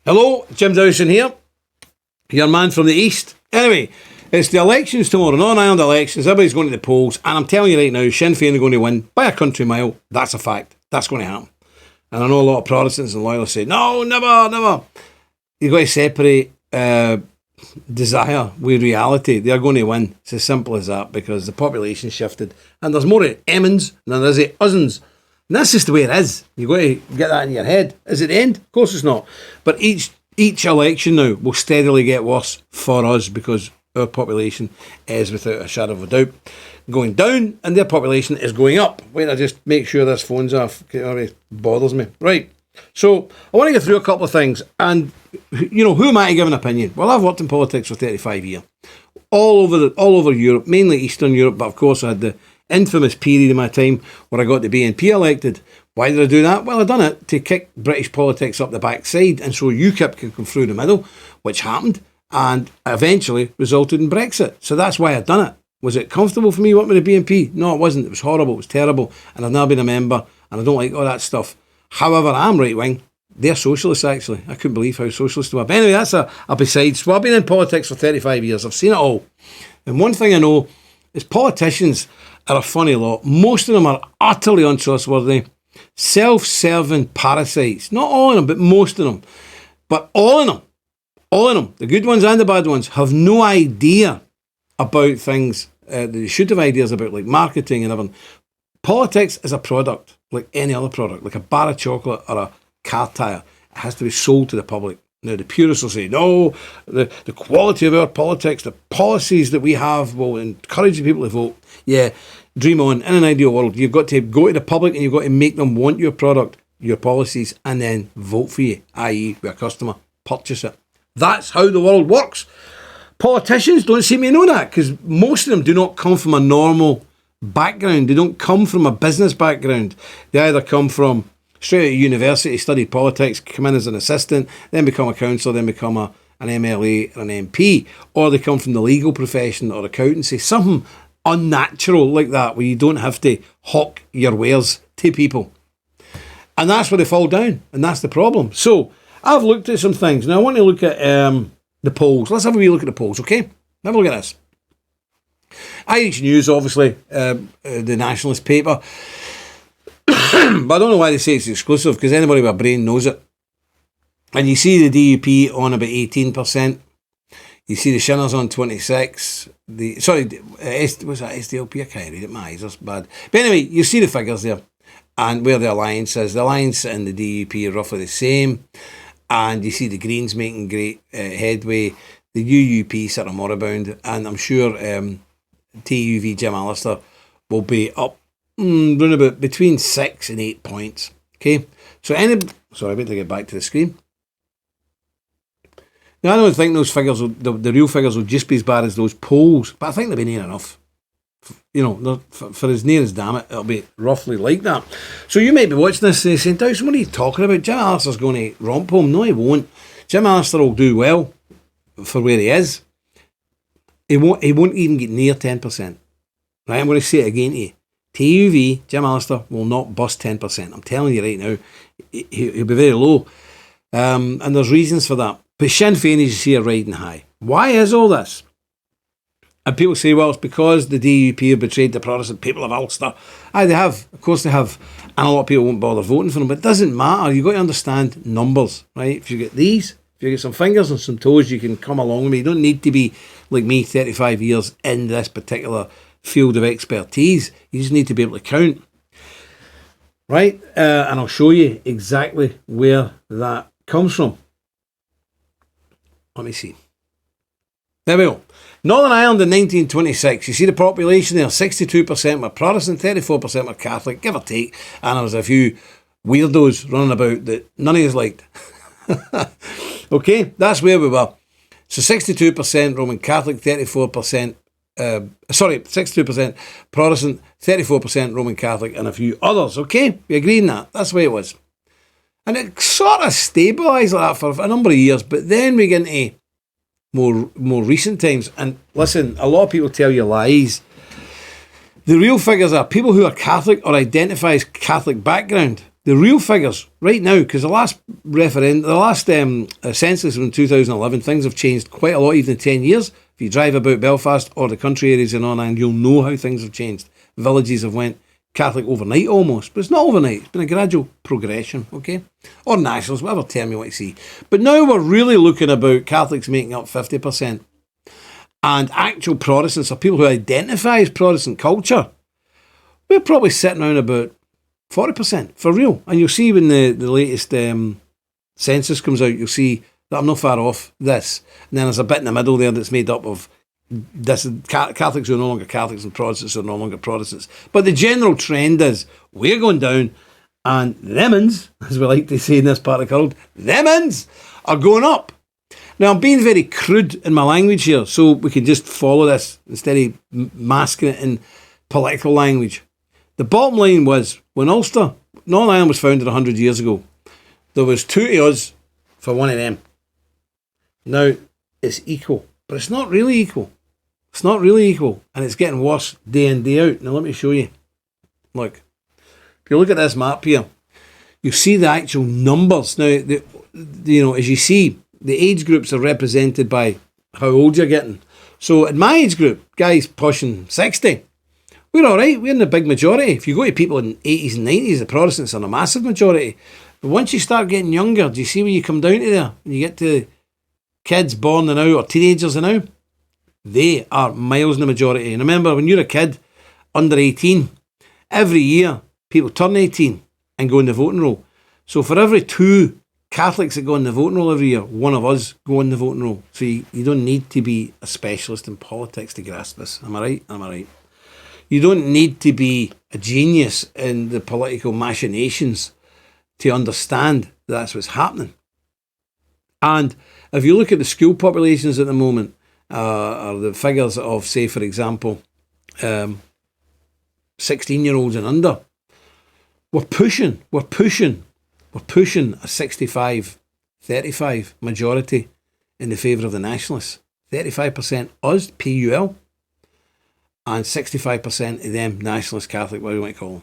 Hello, Jim Dowson here, your man from the East. Anyway, it's the elections tomorrow, Northern Ireland elections. Everybody's going to the polls, and I'm telling you right now, Sinn Féin are going to win by a country mile. That's a fact. That's going to happen. And I know a lot of Protestants and loyalists say, no, never. You've got to separate desire with reality. They're going to win. It's as simple as that, because the population shifted, and there's more Emmons than there is Uzzens. And that's just the way it is. You've got to get that in your head. Is it the end? Of course it's not. But each election now will steadily get worse for us, because our population is, without a shadow of a doubt, going down, and their population is going up. Wait, I just make sure this phone's off. It bothers me. Right. So I want to get through a couple of things. And, who am I to give an opinion? Well, I've worked in politics for 35 years. All over Europe, mainly Eastern Europe, but of course I had the infamous period in my time where I got the BNP elected. Why did I do that? Well, I done it to kick British politics up the backside, and so UKIP could come through the middle, which happened, and eventually resulted in Brexit. So that's why I done it. Was it comfortable for me working with the BNP? No, it wasn't. It was horrible. It was terrible. And I've never been a member, and I don't like all that stuff. However, I'm right wing. They're socialists, actually. I couldn't believe how socialist they were. But anyway, that's a besides. Well, I've been in politics for 35 years. I've seen it all. And one thing I know is politicians are a funny lot. Most of them are utterly untrustworthy, self-serving parasites. Not all of them, but most of them. But all of them, the good ones and the bad ones, have no idea about things that they should have ideas about, like marketing and everything. Politics is a product, like any other product, like a bar of chocolate or a car tyre. It has to be sold to the public. Now, the purists will say, no, the quality of our politics, the policies that we have will encourage people to vote. Yeah, dream on. In an ideal world, you've got to go to the public and you've got to make them want your product, your policies, and then vote for you, i.e. with a customer, purchase it. That's how the world works. Politicians don't seem to know that, because most of them do not come from a normal background. They don't come from a business background. They either come from straight out of university, studied politics, come in as an assistant, then become a councillor, then become an MLA or an MP, or they come from the legal profession or accountancy, something unnatural like that, where you don't have to hawk your wares to people. And that's where they fall down, and that's the problem. So I've looked at some things. Now I want to look at the polls. Let's have a wee look at the polls, okay? Have a look at this. Irish News, obviously, the nationalist paper. But I don't know why they say it's exclusive, because anybody with a brain knows it. And you see the DUP on about 18%. You see the Shinners on 26. Was that SDLP? I can't read it. My eyes are bad. But anyway, you see the figures there, and where the alliance is. The alliance and the DUP are roughly the same. And you see the Greens making great headway. The UUP sort of moribund. And I'm sure TUV Jim Allister will be up round about between 6 and 8 points. Okay? So sorry, wait till I get back to the screen. Now, I don't think those figures, the real figures will just be as bad as those polls, but I think they'll be near enough. For as near as damn it, it'll be roughly like that. So you might be watching this and saying, Dowson, what are you talking about? Jim Allister's going to romp home. No, he won't. Jim Allister will do well for where he is. He won't even get near 10%. Right, I'm going to say it again to you. TUV, Jim Allister, will not bust 10%. I'm telling you right now, he'll be very low. And there's reasons for that. But Sinn Féin, as you see, are riding high. Why is all this? And people say, well, it's because the DUP have betrayed the Protestant people of Ulster. Aye, they have. Of course they have. And a lot of people won't bother voting for them. But it doesn't matter. You've got to understand numbers, right? If you get these, if you get some fingers and some toes, you can come along with me. You don't need to be, like me, 35 years in this particular field of expertise. You just need to be able to count. Right? And I'll show you exactly where that comes from. Let me see. There we go. Northern Ireland in 1926. You see the population there, 62% were Protestant, 34% were Catholic, give or take. And there was a few weirdos running about that none of us liked. Okay, that's where we were. So 62% Roman Catholic, 62% Protestant, 34% Roman Catholic, and a few others. Okay, we agree on that. That's the way it was. And it sort of stabilised like that for a number of years, but then we get into more recent times. And listen, a lot of people tell you lies. The real figures are people who are Catholic or identify as Catholic background. The real figures right now, because the last census was in 2011, things have changed quite a lot, even in 10 years. If you drive about Belfast or the country areas in Northern Ireland, you'll know how things have changed. Villages have went Catholic overnight almost, but it's not overnight. It's been a gradual progression, okay? Or nationals, whatever term you want to see. But now we're really looking about Catholics making up 50%. And actual Protestants, or people who identify as Protestant culture, we're probably sitting around about 40%, for real. And you'll see when the latest census comes out, you'll see that I'm not far off this. And then there's a bit in the middle there that's made up of this, Catholics who are no longer Catholics and Protestants who are no longer Protestants. But the general trend is we're going down, and themins, as we like to say in this part of the world, themins are going up. Now, I'm being very crude in my language here, so we can just follow this instead of masking it in political language. The bottom line was, when Ulster, Northern Ireland was founded 100 years ago, there was 2 of us for 1 of them. Now, it's equal, but it's not really equal. It's not really equal, and it's getting worse day in, day out. Now, let me show you. Look, if you look at this map here, you see the actual numbers. Now, as you see, the age groups are represented by how old you're getting. So, in my age group, guys pushing 60, we're all right. We're in the big majority. If you go to people in 80s and 90s, the Protestants are a massive majority. But once you start getting younger, do you see where you come down to there? And you get to kids born now or teenagers now, they are miles in the majority. And remember, when you're a kid under 18, every year people turn 18 and go in the voting roll. So for every 2 Catholics that go in the voting roll every year, 1 of us go in the voting roll. So you don't need to be a specialist in politics to grasp this. Am I right? Am I right? You don't need to be a genius in the political machinations to understand that's what's happening. And if you look at the school populations at the moment, or the figures of, say, for example, 16-year-olds and under, we're pushing a 65-35 majority in the favour of the Nationalists. 35% us, PUL, and 65% of them, Nationalist, Catholic, whatever you want to call them.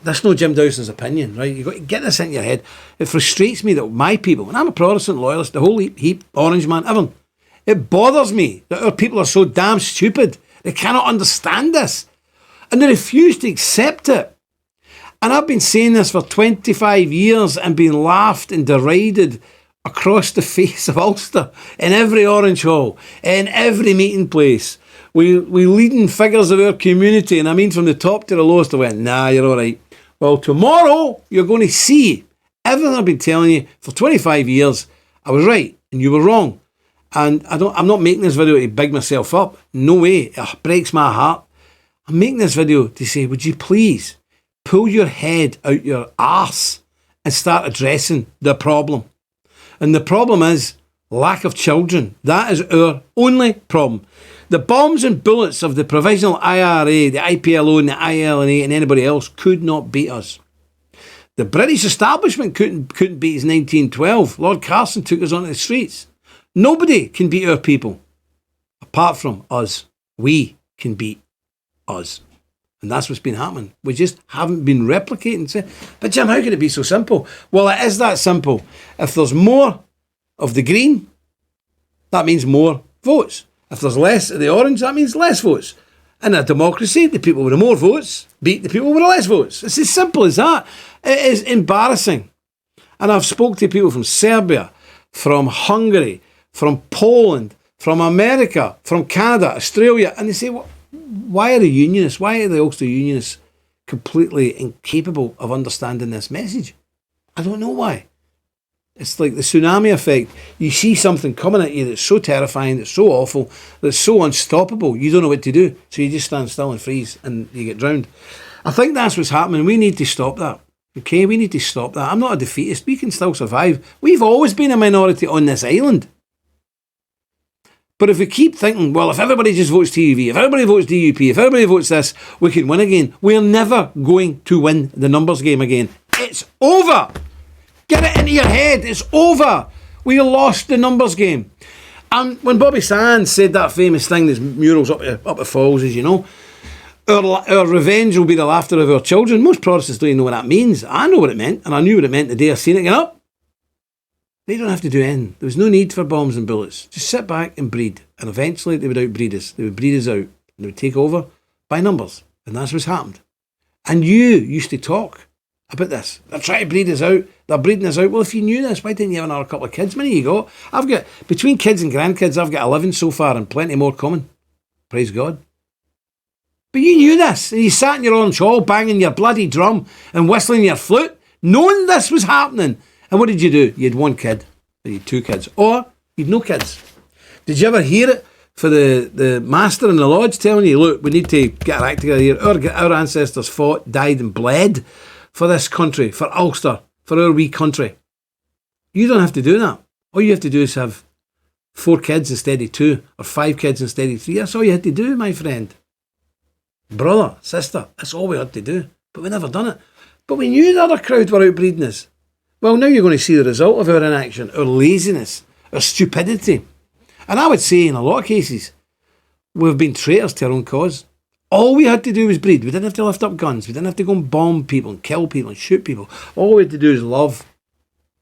That's no Jim Dawson's opinion, right? You've got to get this into your head. It frustrates me that my people, and I'm a Protestant loyalist, the whole heap, Orange man, everyone, it bothers me that our people are so damn stupid. They cannot understand this. And they refuse to accept it. And I've been saying this for 25 years and being laughed and derided across the face of Ulster, in every Orange Hall, in every meeting place. We leading figures of our community, and I mean from the top to the lowest, I went, nah, you're all right. Well, tomorrow you're going to see everything I've been telling you for 25 years. I was right and you were wrong. And I'm not making this video to big myself up. No way. It breaks my heart. I'm making this video to say, would you please pull your head out your arse and start addressing the problem? And the problem is lack of children. That is our only problem. The bombs and bullets of the Provisional IRA, the IPLO and the ILNA and anybody else could not beat us. The British establishment couldn't beat us in 1912. Lord Carson took us onto the streets. Nobody can beat our people apart from us. We can beat us. And that's what's been happening. We just haven't been replicating. But Jim, how can it be so simple? Well, it is that simple. If there's more of the green, that means more votes. If there's less of the orange, that means less votes. In a democracy, the people with the more votes beat the people with the less votes. It's as simple as that. It is embarrassing. And I've spoke to people from Serbia, from Hungary, from Poland, from America, from Canada, Australia, and they say, well, why are the Unionists, why are the Ulster Unionists completely incapable of understanding this message? I don't know why. It's like the tsunami effect. You see something coming at you that's so terrifying, that's so awful, that's so unstoppable, you don't know what to do. So you just stand still and freeze and you get drowned. I think that's what's happening. We need to stop that. Okay, we need to stop that. I'm not a defeatist. We can still survive. We've always been a minority on this island. But if we keep thinking, well, if everybody just votes TUV, if everybody votes DUP, if everybody votes this, we can win again. We're never going to win the numbers game again. It's over. Get it into your head. It's over. We lost the numbers game. And when Bobby Sands said that famous thing, there's murals up the falls, as you know, Our revenge will be the laughter of our children. Most Protestants don't even know what that means. I know what it meant, and I knew what it meant the day I seen it get up. They don't have to do anything. There was no need for bombs and bullets. Just sit back and breed. And eventually they would outbreed us. They would breed us out. And they would take over by numbers. And that's what's happened. And you used to talk about this. They're trying to breed us out. They're breeding us out. Well, if you knew this, why didn't you have another couple of kids? Many you got. I've got, between kids and grandkids, I've got 11 so far and plenty more coming. Praise God. But you knew this. And you sat in your orange hall banging your bloody drum and whistling your flute, knowing this was happening. And what did you do? You had one kid. Or you had two kids. Or you had no kids. Did you ever hear it for the master in the lodge telling you, look, we need to get our act together here. Our ancestors fought, died and bled for this country, for Ulster, for our wee country. You don't have to do that. All you have to do is have 4 kids instead of 2, or 5 kids instead of 3. That's all you had to do, my friend. Brother, sister, that's all we had to do. But we never done it. But we knew the other crowd were outbreeding us. Well, now you're going to see the result of our inaction, our laziness, our stupidity. And I would say in a lot of cases, we've been traitors to our own cause. All we had to do was breed. We didn't have to lift up guns. We didn't have to go and bomb people and kill people and shoot people. All we had to do is love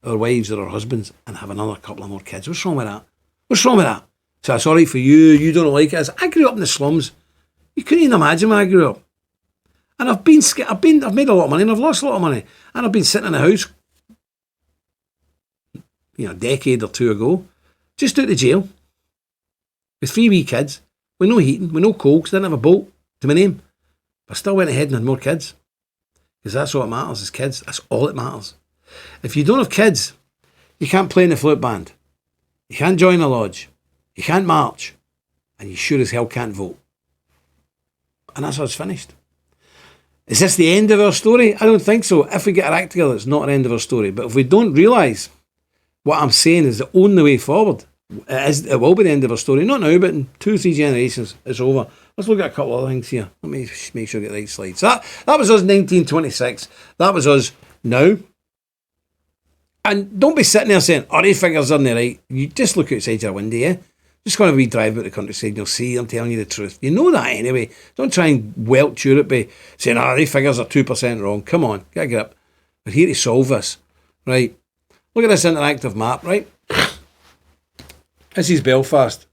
our wives or our husbands and have another couple of more kids. What's wrong with that? What's wrong with that? So it's all right for you. You don't like it. I grew up in the slums. You couldn't even imagine when I grew up. And I've made a lot of money and I've lost a lot of money. And I've been sitting in a house, a decade or 2 ago, just out of jail, with 3 wee kids, with no heating, with no coal, because I didn't have a boat to my name. But I still went ahead and had more kids. Because that's all that matters is kids. That's all that matters. If you don't have kids, you can't play in the flute band. You can't join a lodge. You can't march. And you sure as hell can't vote. And that's how it's finished. Is this the end of our story? I don't think so. If we get our act together, it's not the end of our story. But if we don't realise what I'm saying is the only way forward, it will be the end of our story. Not now, but in 2 or 3 generations, it's over. Let's look at a couple of other things here. Let me make sure I get the right slides. That was us 1926. That was us now. And don't be sitting there saying, oh, these figures aren't right. You just look outside your window, yeah? Just go on a wee drive about the countryside and you'll see I'm telling you the truth. You know that anyway. Don't try and welch Europe by saying, oh, these figures are 2% wrong. Come on, get up. We're here to solve this. Right. Look at this interactive map, right? This is Belfast.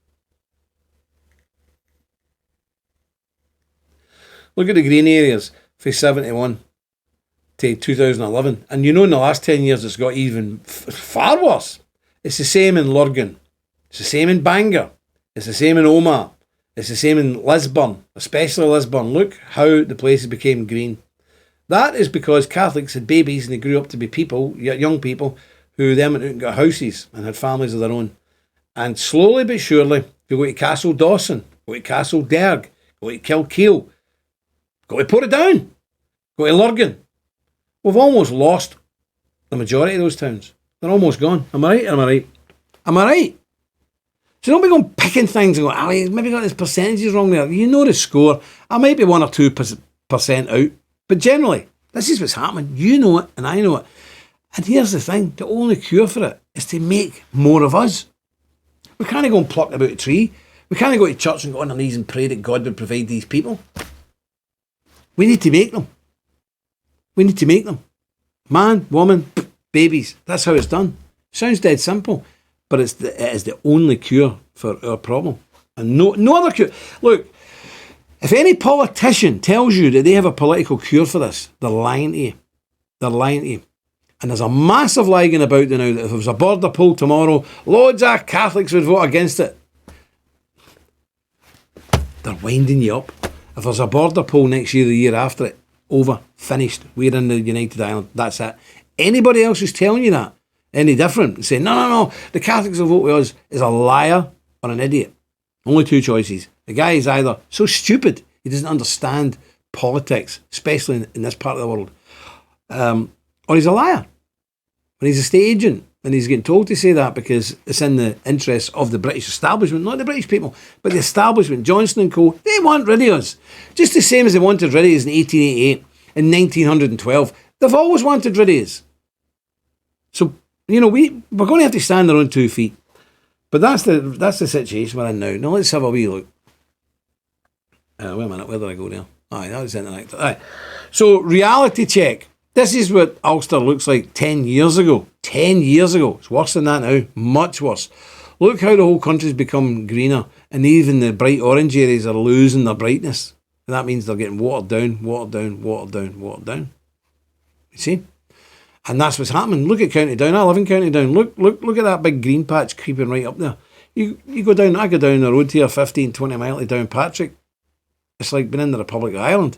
Look at the green areas from 71 to 2011. And you know in the last 10 years it's got even far worse. It's the same in Lurgan. It's the same in Bangor. It's the same in Omagh. It's the same in Lisburn, especially Lisburn. Look how the places became green. That is because Catholics had babies and they grew up to be people, young people, who then went out and got houses and had families of their own. And slowly but surely, you go to Castle Dawson, go to Castle Derg, go to Kilkeel, go to Portadown, go to Lurgan. We've almost lost the majority of those towns. They're almost gone. Am I right or am I right? Am I right? So don't be going picking things and going, oh, maybe got his percentages wrong there. You know the score. I might be 1 or 2% out. But generally, this is what's happening. You know it and I know it. And here's the thing. The only cure for it is to make more of us. We can't go and pluck about a tree. We can't go to church and go on our knees and pray that God would provide these people. We need to make them. We need to make them. Man, woman, babies. That's how it's done. Sounds dead simple. But it is the only cure for our problem. And no other cure. Look, if any politician tells you that they have a political cure for this, they're lying to you. They're lying to you. And there's a massive lie going about now that if there was a border poll tomorrow, loads of Catholics would vote against it. They're winding you up. If there's a border poll next year, the year after it, over, finished. We're in the United Island. That's it. Anybody else who's telling you that, any different, and saying, no, the Catholics will vote with us, is a liar or an idiot. Only 2 choices. The guy is either so stupid, he doesn't understand politics, especially in this part of the world, or he's a liar. And he's a state agent, and he's getting told to say that because it's in the interests of the British establishment, not the British people, but the establishment, Johnson and Co. They want rid of us. Just the same as they wanted rid of us in 1888, in 1912. They've always wanted rid of us. So, we're going to have to stand on our own 2 feet. But that's the situation we're in now. Now let's have a wee look. Wait a minute, where did I go now? Aye, that was interactive. Aye. So, reality check. This is what Ulster looks like 10 years ago. 10 years ago. It's worse than that now. Much worse. Look how the whole country's become greener, and even the bright orange areas are losing their brightness. And that means they're getting watered down, watered down, watered down, watered down. You see? And that's what's happening. Look at County Down. I live in County Down. Look at that big green patch creeping right up there. You go down, I go down the road here, 15, 20 miles to Downpatrick. It's like being in the Republic of Ireland.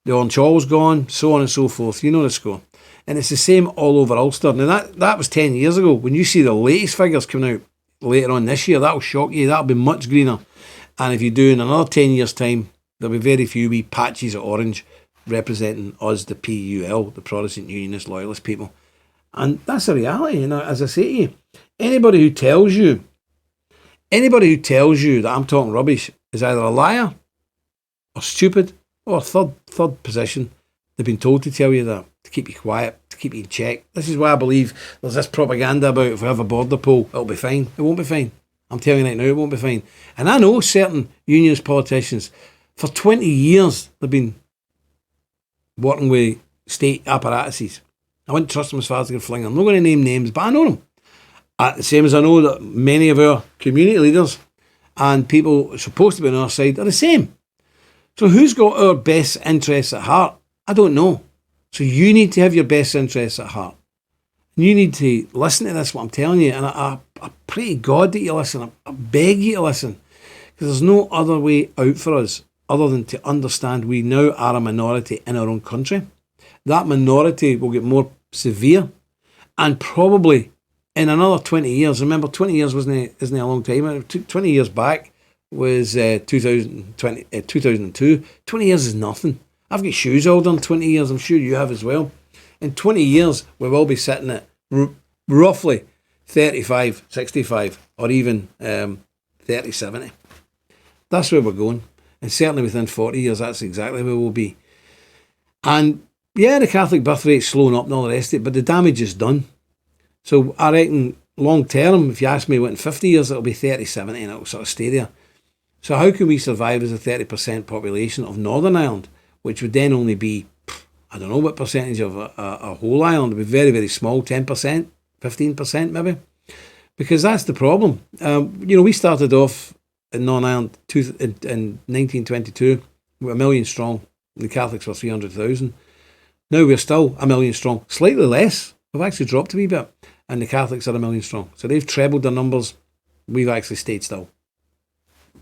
The Orange Hall's gone, so on and so forth. You know the score. And it's the same all over Ulster. Now, that was 10 years ago. When you see the latest figures coming out later on this year, that'll shock you. That'll be much greener. And if you do in another 10 years' time, there'll be very few wee patches of orange representing us, the PUL, the Protestant Unionist Loyalist people. And that's a reality. And as I say to you, anybody who tells you that I'm talking rubbish is either a liar or stupid or third position. They've been told to tell you that, to keep you quiet, to keep you in check. This is why I believe there's this propaganda about if we have a border poll, it'll be fine. It won't be fine. I'm telling you right now, it won't be fine. And I know certain unionist politicians, for 20 years, they've been working with state apparatuses. I wouldn't trust them as far as I can fling them. I'm not going to name names, but I know them. The same as I know that many of our community leaders and people supposed to be on our side are the same. So who's got our best interests at heart? I don't know. So you need to have your best interests at heart. You need to listen to this, what I'm telling you. And I pray to God that you listen. I beg you to listen. Because there's no other way out for us other than to understand we now are a minority in our own country. That minority will get more severe. And probably in another 20 years, remember 20 years isn't a long time. 20 years back was 2002. 20 years is nothing. I've got shoes older than 20 years. I'm sure you have as well. In 20 years, we will be sitting at roughly 35, 65, or even 30, 70. That's where we're going. And certainly within 40 years, that's exactly where we'll be. And yeah, the Catholic birth rate's slowing up and all the rest of it, but the damage is done. So I reckon long term, if you ask me, what in 50 years, it'll be 30, 70, and it'll sort of stay there. So how can we survive as a 30% population of Northern Ireland, which would then only be, I don't know what percentage of a whole island, it would be very, very small, 10%, 15% maybe. Because that's the problem. We started off in Northern Ireland in 1922, we're 1 million strong. The Catholics were 300,000. Now we're still 1 million strong, slightly less. We've actually dropped a wee bit, and the Catholics are 1 million strong. So they've trebled their numbers. We've actually stayed still.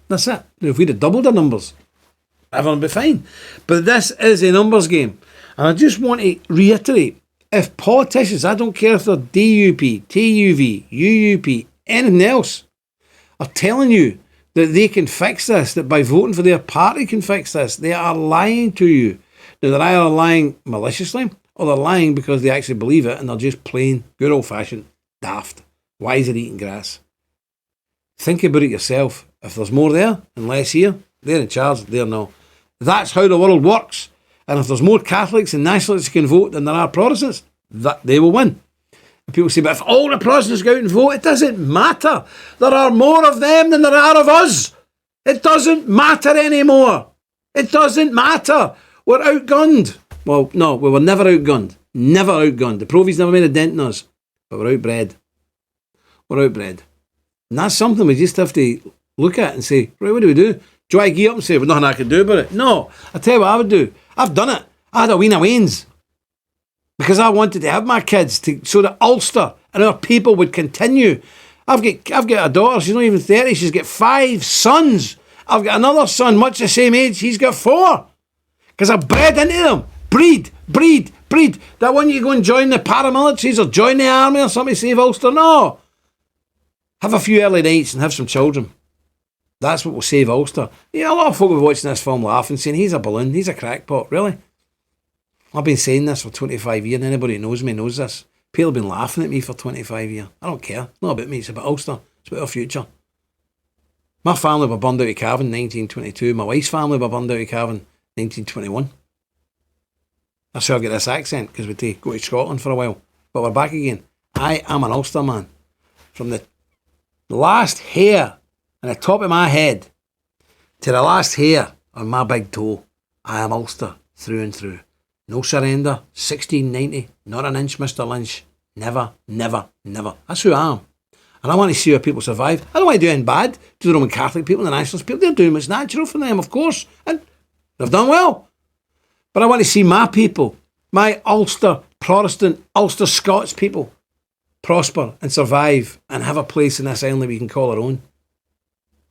That's it. Now, if we'd have doubled our numbers, everyone would be fine. But this is a numbers game. And I just want to reiterate, if politicians, I don't care if they're DUP, TUV, UUP, anything else, are telling you that they can fix this, that by voting for their party can fix this, they are lying to you. Now, they're either lying maliciously or they're lying because they actually believe it and they're just plain, good old-fashioned, daft. Why is it eating grass? Think about it yourself. If there's more there and less here, they're in charge, they're no. That's how the world works. And if there's more Catholics and nationalists who can vote than there are Protestants, that they will win. And people say, but if all the Protestants go out and vote, it doesn't matter. There are more of them than there are of us. It doesn't matter anymore. It doesn't matter. We're outgunned. Well, no, we were never outgunned. Never outgunned. The Provies never made a dent in us. But we're outbred. We're outbred. And that's something we just have to look at and say, right, what do? Do I gear up and say, well, nothing I can do about it? No. I tell you what I would do. I've done it. I had a ween of wains. Because I wanted to have my kids so that Ulster and our people would continue. I've got a daughter, she's not even 30, she's got 5 sons. I've got another son, much the same age, he's got 4. Because I bred into them. Breed. That when you go and join the paramilitaries or join the army or something, save Ulster, no. Have a few early nights and have some children. That's what will save Ulster. Yeah, a lot of folk are watching this film laughing, saying, he's a balloon, he's a crackpot, really? I've been saying this for 25 years, and anybody who knows me knows this. People have been laughing at me for 25 years. I don't care. It's not about me, it's about Ulster. It's about our future. My family were burned out of Cavan in 1922. My wife's family were burned out of Cavan in 1921. That's how I get this accent, because we go to Scotland for a while. But we're back again. I am an Ulster man. From the last hair on the top of my head to the last hair on my big toe, I am Ulster through and through. No surrender, 1690, not an inch, Mr. Lynch. Never, never, never. That's who I am. And I want to see how people survive. I don't want to do anything bad to the Roman Catholic people and the Nationalist people. They're doing what's natural for them, of course. And they've done well. But I want to see my people, my Ulster Protestant, Ulster Scots people, prosper and survive and have a place in this island that we can call our own.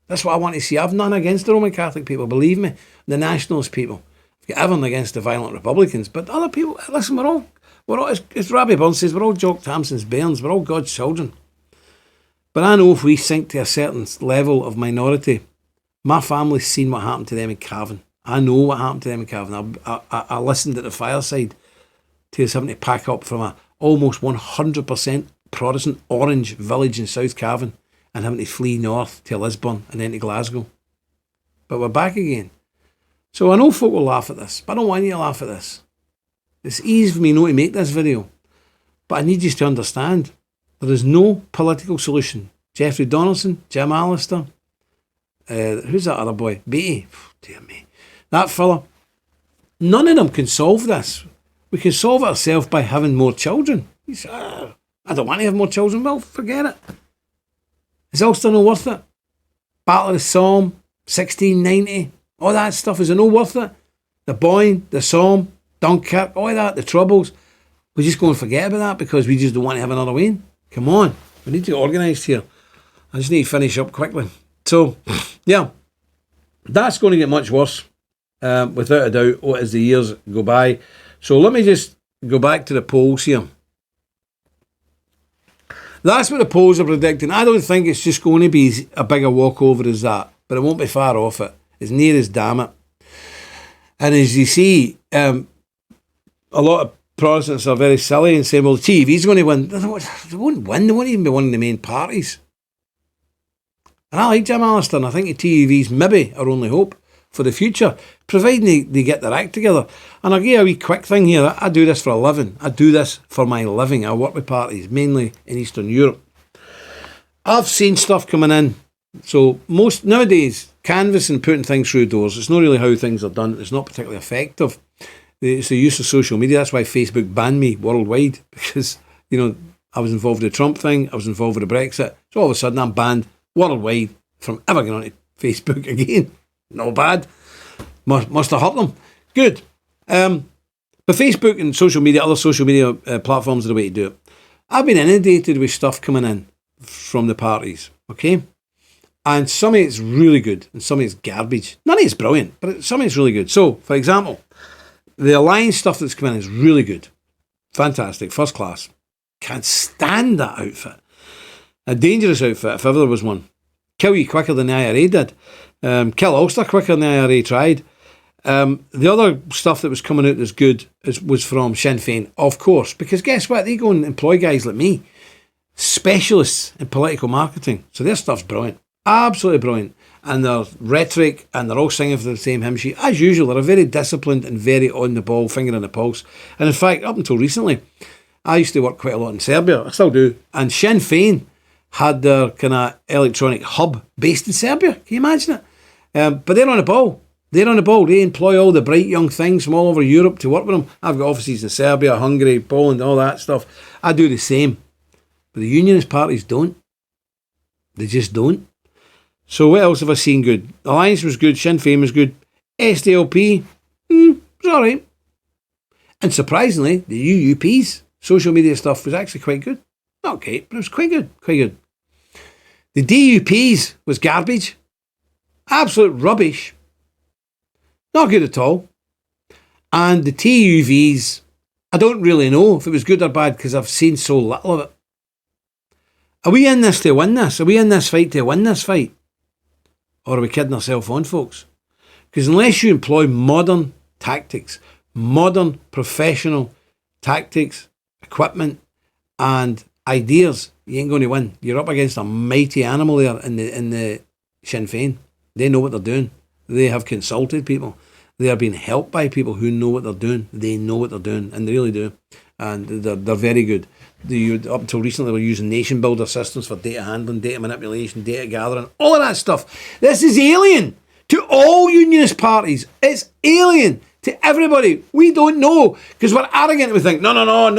That's what I want to see. I've none against the Roman Catholic people, believe me. The Nationalist people. I've got everything against the violent Republicans. But other people, listen, we're all as Robbie Burns says, we're all Jock Tamson's bairns. We're all God's children. But I know if we sink to a certain level of minority, my family's seen what happened to them in Cavan. I know what happened to them in Cavan. I listened at the fireside to us having to pack up from a almost 100% Protestant orange village in South Cavan and having to flee north to Lisbon and then to Glasgow. But we're back again. So I know folk will laugh at this, but I don't want you to laugh at this. It's easy for me not to make this video, but I need you to understand there is no political solution. Jeffrey Donaldson, Jim Allister, who's that other boy? Beattie. Dear me. That fella. None of them can solve this. We can solve it ourselves by having more children. You say, I don't want to have more children. Well, forget it. Is Ulster not worth it? Battle of the Somme, 1690, all that stuff, is it not worth it? The Boyne, the Somme, Dunkirk, all that, the Troubles. We're just going to forget about that because we just don't want to have another win. Come on, we need to get organised here. I just need to finish up quickly. So, yeah, that's going to get much worse, without a doubt, as the years go by. So let me just go back to the polls here. That's what the polls are predicting. I don't think it's just going to be a bigger walkover as that, but it won't be far off it. It's near as damn it. And as you see, a lot of Protestants are very silly and saying, well, the TV's going to win. They won't win. They won't even be one of the main parties. And I like Jim Allister, and I think the TV's maybe our only hope for the future, providing they get their act together. And I'll give you a wee quick thing here. I do this for a living. I do this for my living. I work with parties, mainly in Eastern Europe. I've seen stuff coming in. So most nowadays, canvassing, putting things through doors, it's not really how things are done. It's not particularly effective. It's the use of social media. That's why Facebook banned me worldwide, because, I was involved with the Trump thing. I was involved with the Brexit. So all of a sudden I'm banned worldwide from ever going on to Facebook again. Not bad. Must have hurt them. Good. But Facebook and social media, other social media platforms are the way to do it. I've been inundated with stuff coming in from the parties, okay? And some of it's really good and some of it's garbage. None of it's brilliant, but some of it's really good. So, for example, the Alliance stuff that's coming in is really good. Fantastic. First class. Can't stand that outfit. A dangerous outfit, if ever there was one. Kill you quicker than the IRA did. Kill Ulster quicker than the IRA tried. The other stuff that was coming out that's good was from Sinn Féin, of course, because guess what? They go and employ guys like me, specialists in political marketing. So their stuff's brilliant. Absolutely brilliant. And their rhetoric, and they're all singing for the same hymn sheet. As usual, they're very disciplined and very on the ball, finger on the pulse. And in fact, up until recently, I used to work quite a lot in Serbia. I still do. And Sinn Féin had their kind of electronic hub based in Serbia. Can you imagine it? But they're on the ball. They're on the ball. They employ all the bright young things from all over Europe to work with them. I've got offices in Serbia, Hungary, Poland, all that stuff. I do the same. But the unionist parties don't. They just don't. So what else have I seen good? Alliance was good. Sinn Féin was good. SDLP, it's all right. And surprisingly, the UUP's social media stuff was actually quite good. Not great, but it was quite good. Quite good. The DUP's was garbage. Absolute rubbish. Not good at all. And the TUV's, I don't really know if it was good or bad because I've seen so little of it. Are we in this to win this? Are we in this fight to win this fight? Or are we kidding ourselves on, folks? Because unless you employ modern tactics, modern professional tactics, equipment, and ideas, you ain't going to win. You're up against a mighty animal there in the Sinn Féin. They know what they're doing. They have consulted people. They are being helped by people who know what they're doing. They know what they're doing, and they really do. And they're very good. Up until recently, they were using nation builder systems for data handling, data manipulation, data gathering, all of that stuff. This is alien to all unionist parties. It's alien to everybody. We don't know because we're arrogant. We think, no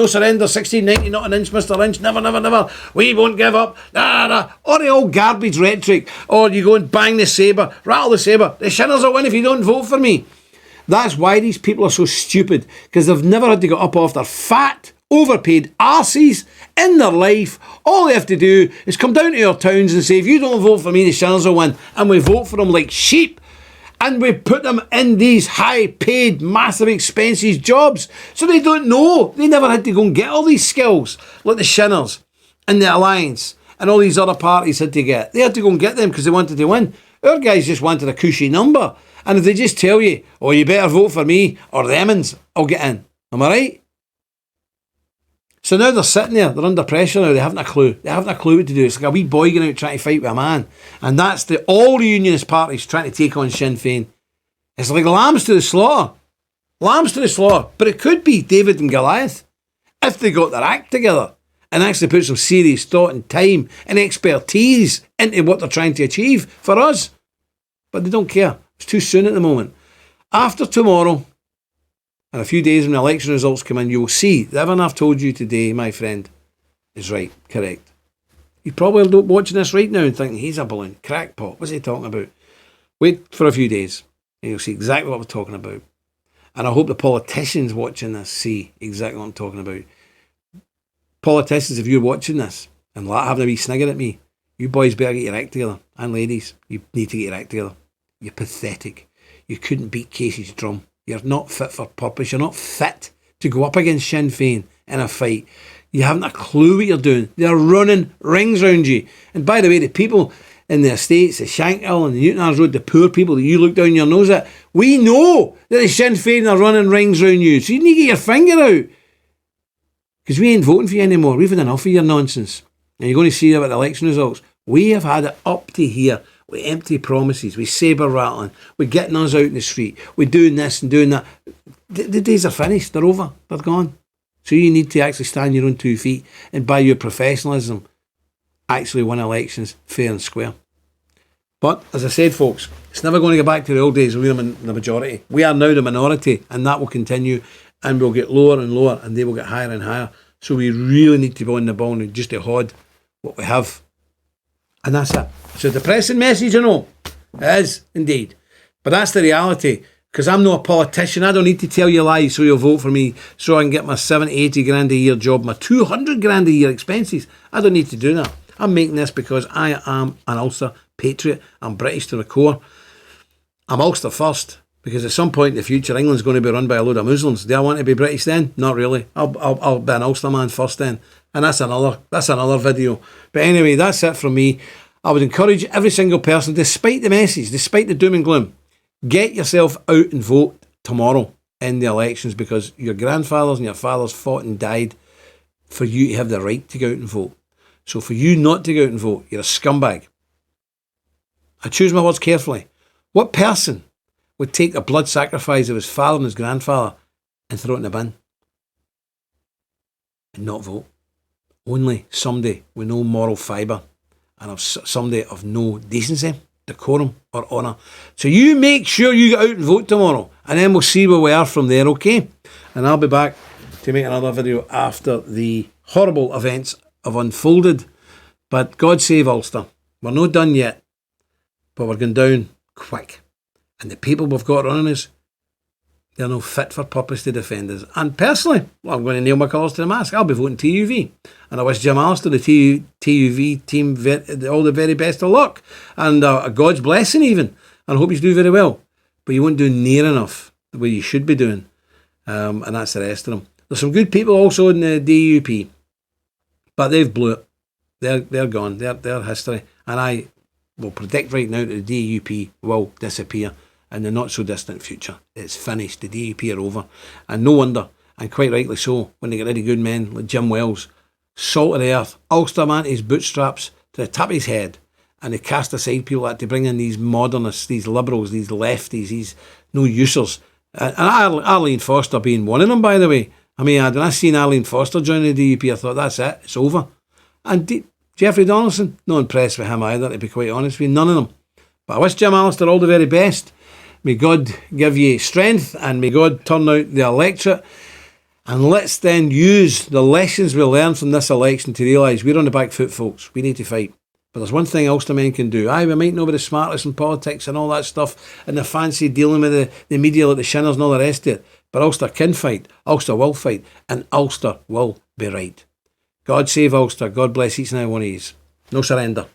surrender, 1690, not an inch, Mr. Lynch, never. We won't give up. Nah. Or the old garbage rhetoric. Or you go and bang the sabre, rattle the sabre. The Shinners will win if you don't vote for me. That's why these people are so stupid, because they've never had to get up off their fat, overpaid arses in their life. All they have to do is come down to our towns and say, if you don't vote for me, the Shinners will win. And we vote for them like sheep. And we put them in these high-paid, massive, expensive jobs. So they don't know. They never had to go and get all these skills, like the Shinners and the Alliance and all these other parties had to get. They had to go and get them because they wanted to win. Our guys just wanted a cushy number. And if they just tell you, oh, you better vote for me or the Emmons, I'll get in. Am I right? So now they're sitting there, they're under pressure now, they haven't a clue. They haven't a clue what to do. It's like a wee boy going out trying to fight with a man. And that's all the unionist parties trying to take on Sinn Féin. It's like lambs to the slaughter. Lambs to the slaughter. But it could be David and Goliath if they got their act together and actually put some serious thought and time and expertise into what they're trying to achieve for us. But they don't care. It's too soon at the moment. After tomorrow, and a few days when the election results come in, you will see that everything I've told you today, my friend, is right, correct. You're probably watching this right now and thinking, he's a balloon, crackpot, what's he talking about? Wait for a few days and you'll see exactly what we're talking about. And I hope the politicians watching this see exactly what I'm talking about. Politicians, if you're watching this and having a wee snigger at me, you boys better get your act together. And ladies, you need to get your act together. You're pathetic. You couldn't beat Casey's drum. You're not fit for purpose. You're not fit to go up against Sinn Féin in a fight. You haven't a clue what you're doing. They're running rings around you. And by the way, the people in the estates, the Shankill and the Newtonards Road, the poor people that you look down your nose at, we know that the Sinn Féin are running rings around you. So you need to get your finger out. Because we ain't voting for you anymore. We've had enough of your nonsense. And you're going to see about the election results. We have had it up to here with empty promises, with sabre rattling, with getting us out in the street, with doing this and doing that. The days are finished. They're over. They're gone. So you need to actually stand your own 2 feet and by your professionalism actually win elections fair and square. But as I said, folks, it's never going to go back to the old days when we were the majority. We are now the minority, and that will continue, and we'll get lower and lower and they will get higher and higher. So we really need to be on the ball and just to hoard what we have. And that's it. It's a depressing message, I know. It is, indeed. But that's the reality. Because I'm not a politician. I don't need to tell you lies so you'll vote for me so I can get my 70, 80 grand a year job, my 200 grand a year expenses. I don't need to do that. I'm making this because I am an Ulster patriot. I'm British to the core. I'm Ulster first. Because at some point in the future, England's going to be run by a load of Muslims. Do I want to be British then? Not really. I'll be an Ulster man first then. And that's another video. But anyway, that's it from me. I would encourage every single person, despite the message, despite the doom and gloom, get yourself out and vote tomorrow in the elections, because your grandfathers and your fathers fought and died for you to have the right to go out and vote. So for you not to go out and vote, you're a scumbag. I choose my words carefully. What person would take the blood sacrifice of his father and his grandfather and throw it in the bin and not vote? Only somebody with no moral fibre and of somebody of no decency, decorum or honour. So you make sure you get out and vote tomorrow, and then we'll see where we are from there, okay? And I'll be back to make another video after the horrible events have unfolded. But God save Ulster. We're not done yet, but we're going down quick. And the people we've got running us, they're no fit for purpose to defend us. And personally, well, I'm going to nail my colours to the mast. I'll be voting TUV. And I wish Jim Allister, the TUV team, all the very best of luck. And God's blessing even. And I hope you do very well. But you won't do near enough the way you should be doing. And that's the rest of them. There's some good people also in the DUP. But they've blew it. They're gone. They're history. And I will predict right now that the DUP will disappear in the not so distant future. It's finished. The DUP are over. And no wonder, and quite rightly so, when they get rid of good men like Jim Wells, salt of the earth, Ulster man to his bootstraps to the top of his head, and they cast aside people like to bring in these modernists, these liberals, these lefties, these no-users. And Arlene Foster being one of them, by the way. I mean, when I seen Arlene Foster join the DUP, I thought, that's it, it's over. And Jeffrey Donaldson, not impressed with him either, to be quite honest with you, none of them. But I wish Jim Allister all the very best. May God give you strength, and may God turn out the electorate. And let's then use the lessons we learned from this election to realise we're on the back foot, folks. We need to fight. But there's one thing Ulstermen can do. We might not be the smartest in politics and all that stuff, and the fancy dealing with the media like the Shinners and all the rest of it. But Ulster can fight, Ulster will fight, and Ulster will be right. God save Ulster. God bless each and every one of you. No surrender.